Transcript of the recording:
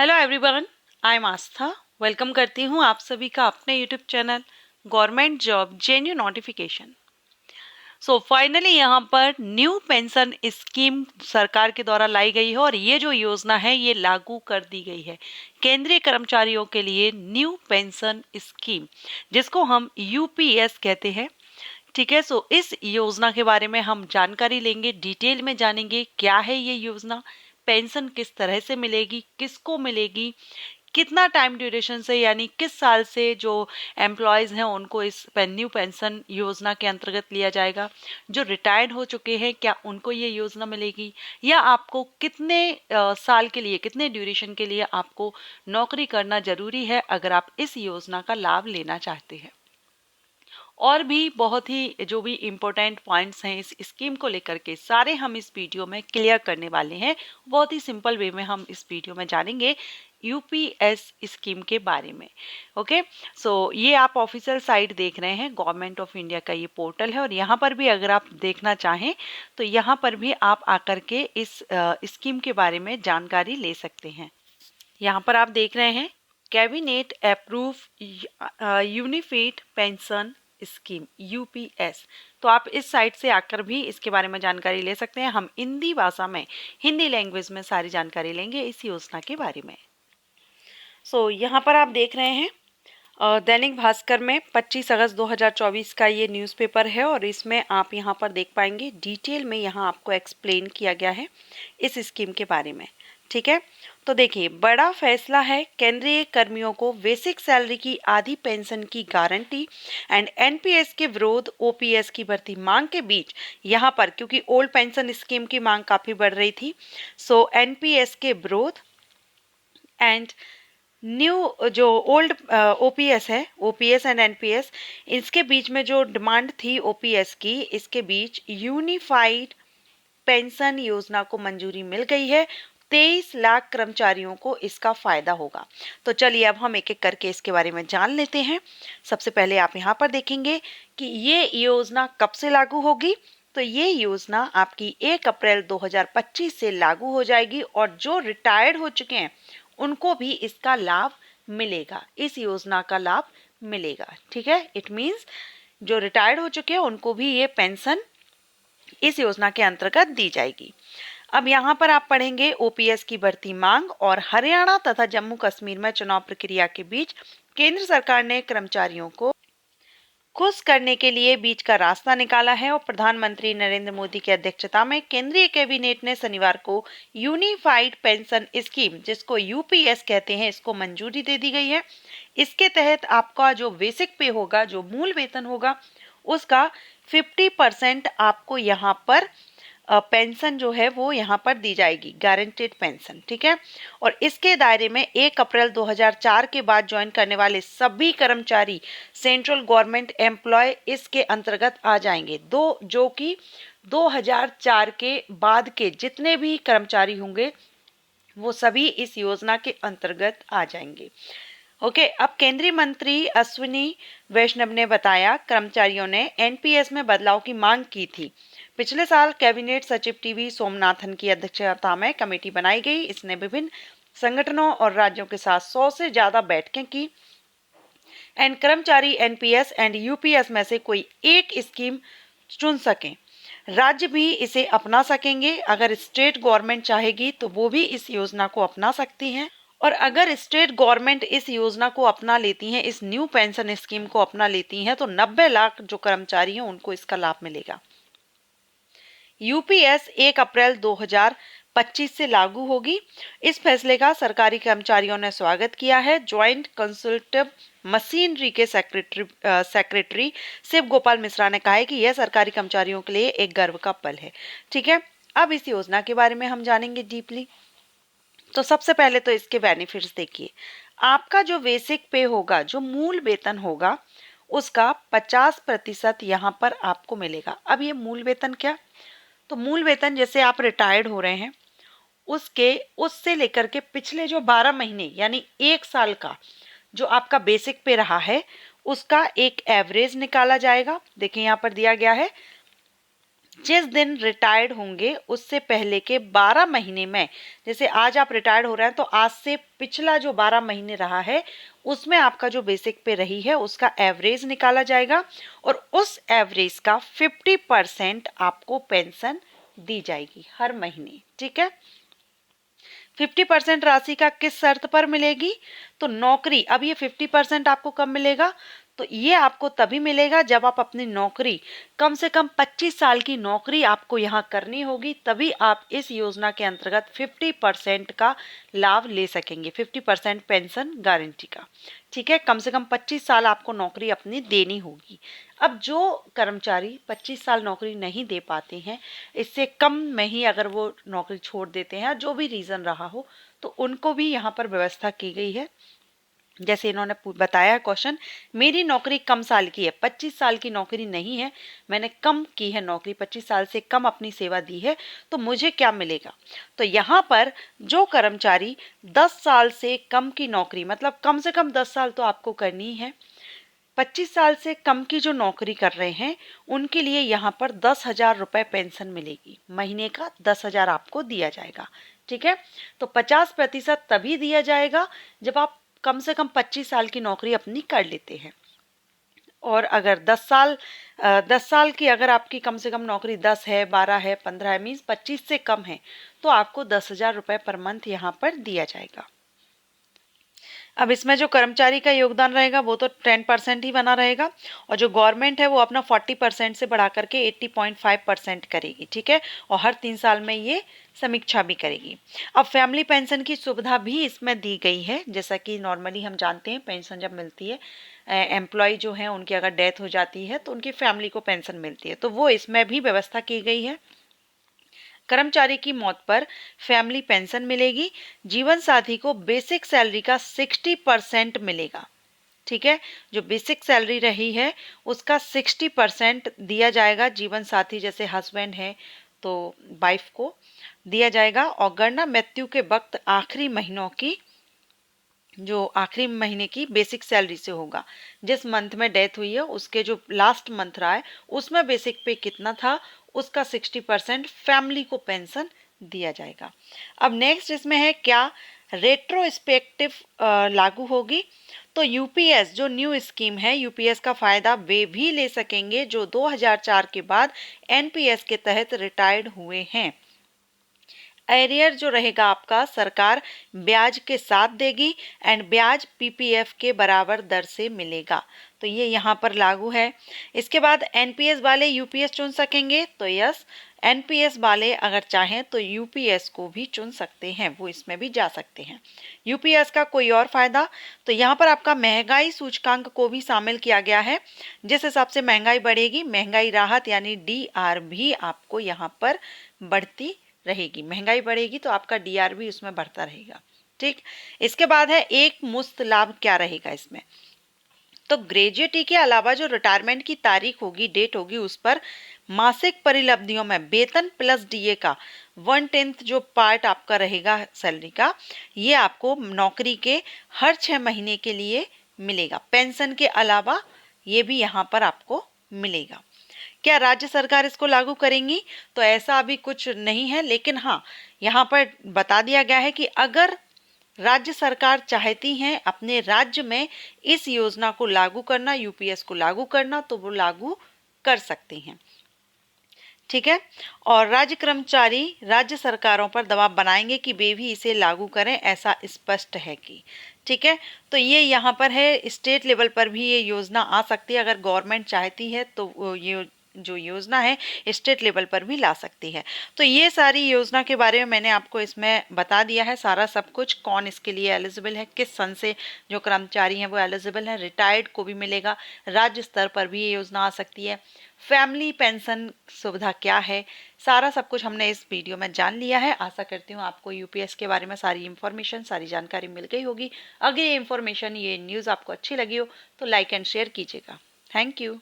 Hello everyone, I am Aastha. Welcome करती हूँ आप सभी का अपने YouTube channel government job जेन्यू notification. So finally यहाँ पर न्यू पेंशन स्कीम सरकार के द्वारा लाई गई है और ये जो योजना है ये लागू कर दी गई है केंद्रीय कर्मचारियों के लिए। न्यू पेंशन स्कीम जिसको हम यूपीएस कहते हैं। ठीक है, सो इस योजना के बारे में हम जानकारी लेंगे, डिटेल में जानेंगे क्या है ये योजना, पेंशन किस तरह से मिलेगी, किसको मिलेगी, कितना टाइम ड्यूरेशन से यानी किस साल से जो एम्प्लॉयज़ हैं उनको इस न्यू पेंशन योजना के अंतर्गत लिया जाएगा, जो रिटायर्ड हो चुके हैं क्या उनको ये योजना मिलेगी, या आपको कितने साल के लिए, कितने ड्यूरेशन के लिए आपको नौकरी करना जरूरी है अगर आप इस योजना का लाभ लेना चाहते हैं। और भी बहुत ही जो भी इम्पोर्टेंट पॉइंट्स हैं इस स्कीम को लेकर के सारे हम इस वीडियो में क्लियर करने वाले हैं। बहुत ही सिंपल वे में हम इस वीडियो में जानेंगे यूपीएस स्कीम के बारे में। ओके, सो ये आप ऑफिशियल साइट देख रहे हैं, गवर्नमेंट ऑफ इंडिया का ये पोर्टल है और यहाँ पर भी अगर आप देखना चाहें तो यहाँ पर भी आप आकर के इस स्कीम के बारे में जानकारी ले सकते हैं। यहाँ पर आप देख रहे हैं cabinet approve unified pension scheme UPS. तो आप इस साइट से आकर भी इसके बारे में जानकारी ले सकते हैं। हम हिंदी भाषा में, हिंदी लैंग्वेज में सारी जानकारी लेंगे इस योजना के बारे में। सो यहाँ पर आप देख रहे हैं दैनिक भास्कर में 25 अगस्त 2024 का ये न्यूज़पेपर है और इसमें आप यहाँ पर देख पाएंगे डिटेल में यहाँ आपको एक्सप्लेन किया गया है इस स्कीम के बारे में। ठीक है, तो देखिए, बड़ा फैसला है, केंद्रीय कर्मियों को बेसिक सैलरी की आधी पेंशन की गारंटी एंड एनपीएस के विरोध ओपीएस की बढ़ती मांग के बीच। यहाँ पर क्योंकि ओल्ड पेंशन स्कीम की मांग काफ़ी बढ़ रही थी, सो एनपीएस के विरोध एंड न्यू जो ओल्ड ओपीएस है, ओपीएस एंड एनपीएस, इसके बीच में जो डिमांड थी ओपीएस की, इसके बीच यूनिफाइड पेंशन योजना को मंजूरी मिल गई है। 23 लाख कर्मचारियों को इसका फायदा होगा। तो चलिए अब हम एक एक करके इसके बारे में जान लेते हैं। सबसे पहले आप यहाँ पर देखेंगे कि ये योजना कब से लागू होगी। तो ये योजना आपकी 1 अप्रैल 2025 से लागू हो जाएगी और जो रिटायर्ड हो चुके हैं उनको भी इसका लाभ मिलेगा, इस योजना का लाभ मिलेगा। ठीक है, इट मीन्स जो रिटायर्ड हो चुके हैं उनको भी ये पेंशन इस योजना के अंतर्गत दी जाएगी। अब यहाँ पर आप पढ़ेंगे ओपीएस की बढ़ती मांग और हरियाणा तथा जम्मू कश्मीर में चुनाव प्रक्रिया के बीच केंद्र सरकार ने कर्मचारियों को खुश करने के लिए बीच का रास्ता निकाला है और प्रधानमंत्री नरेंद्र मोदी की अध्यक्षता में केंद्रीय कैबिनेट ने शनिवार को यूनिफाइड पेंशन स्कीम, जिसको यूपीएस कहते हैं, इसको मंजूरी दे दी गई है। इसके तहत आपका जो बेसिक पे होगा, जो मूल वेतन होगा, उसका 50% आपको यहाँ पर पेंशन जो है वो यहाँ पर दी जाएगी, गारंटेड पेंशन। ठीक है, और इसके दायरे में 1 अप्रैल 2004 के बाद ज्वाइन करने वाले सभी कर्मचारी सेंट्रल गवर्नमेंट एम्प्लॉय इसके अंतर्गत आ जाएंगे। जो कि 2004 के बाद के जितने भी कर्मचारी होंगे वो सभी इस योजना के अंतर्गत आ जाएंगे। ओके, अब केंद्रीय मंत्री अश्विनी वैष्णव ने बताया कर्मचारियों ने एनपीएस में बदलाव की मांग की थी। पिछले साल कैबिनेट सचिव टीवी सोमनाथन की अध्यक्षता में कमेटी बनाई गई। इसने विभिन्न संगठनों और राज्यों के साथ 100 से ज्यादा बैठकें की एंड कर्मचारी एनपीएस एंड यूपीएस में से कोई एक स्कीम चुन सकें। राज्य भी इसे अपना सकेंगे। अगर स्टेट गवर्नमेंट चाहेगी तो वो भी इस योजना को अपना सकती हैं और अगर स्टेट गवर्नमेंट इस योजना को अपना लेती हैं, इस न्यू पेंशन स्कीम को अपना लेती हैं, तो 90 लाख जो कर्मचारी हैं उनको इसका लाभ मिलेगा। यूपीएस 1 अप्रैल 2025 से लागू होगी। इस फैसले का सरकारी कर्मचारियों ने स्वागत किया है। ज्वाइंट कंसल्टिव मशीनरी के सेक्रेटरी शिव गोपाल मिश्रा ने कहा है कि यह सरकारी कर्मचारियों के लिए एक गर्व का पल है। ठीक है, अब इस योजना के बारे में हम जानेंगे डीपली। तो सबसे पहले तो इसके बेनिफिट्स देखिए। आपका जो बेसिक पे होगा, जो मूल वेतन होगा, उसका 50% यहाँ पर आपको मिलेगा। अब ये मूल वेतन क्या? तो मूल वेतन जैसे आप रिटायर्ड हो रहे हैं उससे लेकर के पिछले जो 12 महीने यानी 1 साल का जो आपका बेसिक पे रहा है उसका एक एवरेज निकाला जाएगा। देखिए यहाँ पर दिया गया है जिस दिन रिटायर्ड होंगे उससे पहले के 12 महीने में, जैसे आज आप रिटायर्ड हो रहे हैं तो आज से पिछला जो 12 महीने रहा है उसमें आपका जो बेसिक पे रही है उसका एवरेज निकाला जाएगा और उस एवरेज का 50% आपको पेंशन दी जाएगी हर महीने। ठीक है, 50% राशि का किस शर्त पर मिलेगी? तो नौकरी, अब ये 50% आपको कब मिलेगा? तो ये आपको तभी मिलेगा जब आप अपनी नौकरी, कम से कम 25 साल की नौकरी आपको यहाँ करनी होगी, तभी आप इस योजना के अंतर्गत 50% का लाभ ले सकेंगे, 50% पेंशन गारंटी का। ठीक है, कम से कम 25 साल आपको नौकरी अपनी देनी होगी। अब जो कर्मचारी 25 साल नौकरी नहीं दे पाते हैं, इससे कम में ही अगर वो नौकरी छोड़ देते हैं, जो भी रीज़न रहा हो, तो उनको भी यहाँ पर व्यवस्था की गई है। जैसे इन्होंने बताया क्वेश्चन, मेरी नौकरी कम साल की है, 25 साल की नौकरी नहीं है, मैंने कम की है नौकरी, 25 साल से कम अपनी सेवा दी है, तो मुझे क्या मिलेगा? तो यहाँ पर जो कर्मचारी 10 साल से कम की नौकरी, मतलब कम से कम 10 साल तो आपको करनी है, 25 साल से कम की जो नौकरी कर रहे हैं उनके लिए यहाँ पर 10,000 रुपये पेंशन मिलेगी, महीने का 10,000 आपको दिया जाएगा। ठीक है, तो 50% तभी दिया जाएगा जब आप कम से कम 25 साल की नौकरी अपनी कर लेते हैं। और अगर 10 साल की अगर आपकी कम से कम नौकरी 10 है, 12 है, 15 है, मीन्स 25 से कम है, तो आपको 10,000 रुपये पर मंथ यहाँ पर दिया जाएगा। अब इसमें जो कर्मचारी का योगदान रहेगा वो तो 10% ही बना रहेगा, और जो गवर्नमेंट है वो अपना 40% से बढ़ा करके 80.5% करेगी। ठीक है, और हर 3 साल में ये समीक्षा भी करेगी। अब फैमिली पेंशन की सुविधा भी इसमें दी गई है, जैसा कि नॉर्मली हम जानते हैं पेंशन जब मिलती है, एम्प्लॉय जो है उनकी अगर डेथ हो जाती है तो उनकी फैमिली को पेंशन मिलती है, तो वो इसमें भी व्यवस्था की गई है। कर्मचारी की मौत पर फैमिली पेंशन मिलेगी, जीवन साथी को बेसिक सैलरी का 60% मिलेगा। ठीक है, जो बेसिक सैलरी रही है उसका 60% दिया जाएगा, जीवन साथी जैसे हस्बैंड है तो वाइफ को दिया जाएगा, और गणना मृत्यु के वक्त आखिरी महीनों की, जो आखिरी महीने की बेसिक सैलरी से होगा। जिस मंथ में डेथ हुई है उसके जो लास्ट मंथ रहा है उसमें बेसिक पे कितना था उसका 60% फैमिली को पेंशन दिया जाएगा। अब नेक्स्ट इसमें है क्या रेट्रोस्पेक्टिव लागू होगी? तो यूपीएस जो न्यू स्कीम है, यूपीएस का फायदा वे भी ले सकेंगे जो 2004 के बाद एनपीएस के तहत रिटायर्ड हुए हैं। एरियर जो रहेगा आपका सरकार ब्याज के साथ देगी एंड ब्याज पीपीएफ के बराबर दर से मिलेगा, तो ये यहाँ पर लागू है। इसके बाद एनपीएस वाले यूपीएस चुन सकेंगे, तो यस, एनपीएस वाले अगर चाहें तो यूपीएस को भी चुन सकते हैं, वो इसमें भी जा सकते हैं। यूपीएस का कोई और फायदा, तो यहाँ पर आपका महंगाई सूचकांक को भी शामिल किया गया है। जिस हिसाब से महंगाई बढ़ेगी, महंगाई राहत यानी डीआर भी आपको यहाँ पर बढ़ती रहेगी, महंगाई बढ़ेगी तो आपका डीआर भी उसमें बढ़ता रहेगा। ठीक, इसके बाद है एक मुफ्त लाभ क्या रहेगा इसमें? तो ग्रेजुएटी के अलावा जो रिटायरमेंट की तारीख होगी, डेट होगी, उस पर मासिक परिलब्धियों में वेतन प्लस डीए का 1/10 जो पार्ट आपका रहेगा सैलरी का, ये आपको नौकरी के हर 6 महीने के लिए मिलेगा। पेंशन के अलावा ये भी यहाँ पर आपको मिलेगा। क्या राज्य सरकार इसको लागू करेंगी? तो ऐसा अभी कुछ नहीं है, लेकिन हाँ यहाँ पर बता दिया गया है कि अगर राज्य सरकार चाहती हैं अपने राज्य में इस योजना को लागू करना, यूपीएस को लागू करना, तो वो लागू कर सकते हैं। ठीक है, और राज्य कर्मचारी राज्य सरकारों पर दबाव बनाएंगे कि वे भी इसे लागू करें, ऐसा स्पष्ट है कि। ठीक है, तो ये यहाँ पर है, स्टेट लेवल पर भी ये योजना आ सकती है, अगर गवर्नमेंट चाहती है तो ये जो योजना है स्टेट लेवल पर भी ला सकती है। तो ये सारी योजना के बारे में मैंने आपको इसमें बता दिया है सारा सब कुछ, कौन इसके लिए एलिजिबल है, किस सन से जो कर्मचारी हैं वो एलिजिबल हैं, रिटायर्ड को भी मिलेगा, राज्य स्तर पर भी ये योजना आ सकती है, फैमिली पेंशन सुविधा क्या है, सारा सब कुछ हमने इस वीडियो में जान लिया है। आशा करती हूँ आपको यूपीएस के बारे में सारी इन्फॉर्मेशन, सारी जानकारी मिल गई होगी। अगर ये इन्फॉर्मेशन, ये न्यूज़ आपको अच्छी लगी हो तो लाइक एंड शेयर कीजिएगा। Thank you.